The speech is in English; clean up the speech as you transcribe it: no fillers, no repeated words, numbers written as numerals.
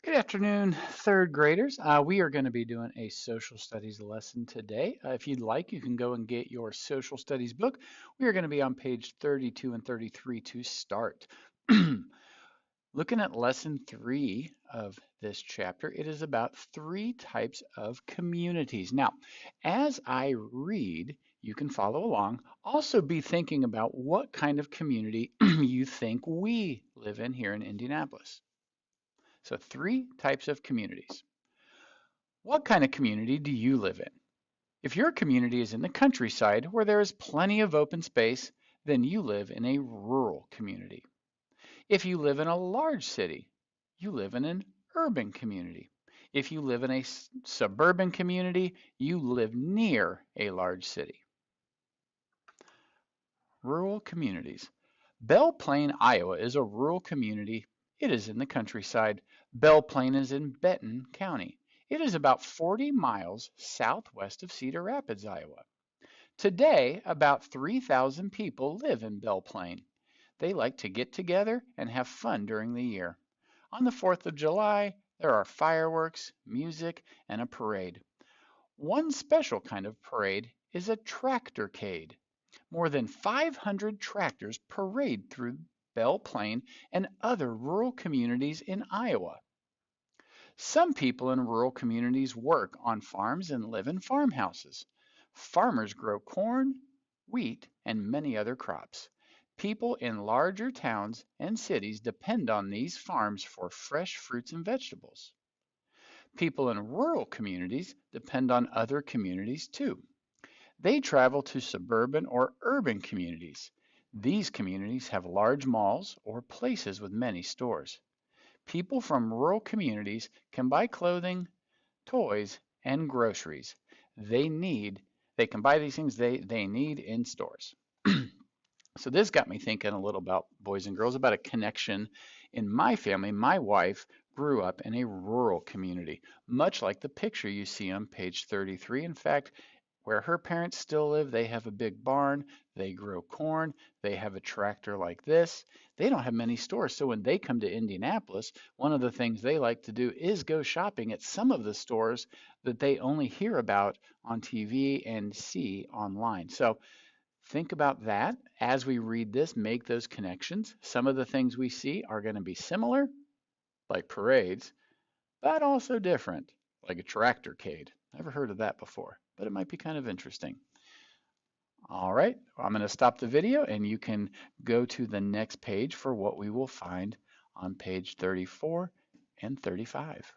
Good afternoon, third graders. We are going to be doing a social studies lesson today. If you'd like, you can go and get your social studies book. We are going to be on page 32 and 33 to start. Looking at lesson 3 of this chapter, it is about 3 types of communities. Now, as I read, you can follow along. Also be thinking about what kind of community you think we live in here in Indianapolis. So 3 types of communities. What kind of community do you live in? If your community is in the countryside where there is plenty of open space, then you live in a rural community. If you live in a large city, you live in an urban community. If you live in a suburban community, you live near a large city. Rural communities. Belle Plaine, Iowa is a rural community. It is in the countryside. Belle Plaine is in Benton County. It is about 40 miles southwest of Cedar Rapids, Iowa. Today, about 3,000 people live in Belle Plaine. They like to get together and have fun during the year. On the 4th of July, there are fireworks, music, and a parade. One special kind of parade is a tractorcade. More than 500 tractors parade through Belle Plaine and other rural communities in Iowa. Some people in rural communities work on farms and live in farmhouses. Farmers grow corn, wheat, and many other crops. People in larger towns and cities depend on these farms for fresh fruits and vegetables. People in rural communities depend on other communities too. They travel to suburban or urban communities. These communities have large malls or places with many stores. People from rural communities can buy clothing, toys, and groceries they can buy these things they need in stores. So this got me thinking a little about boys and girls, about a connection in my family. My wife grew up in a rural community, much like the picture you see on page 33. In fact, where her parents still live, they have a big barn, they grow corn, they have a tractor like this. They don't have many stores. So when they come to Indianapolis, one of the things they like to do is go shopping at some of the stores that they only hear about on TV and see online. So think about that as we read this, make those connections. Some of the things we see are going to be similar, like parades, but also different, like a tractorcade. Never heard of that before, but it might be kind of interesting. All right, I'm going to stop the video and you can go to the next page for what we will find on page 34 and 35.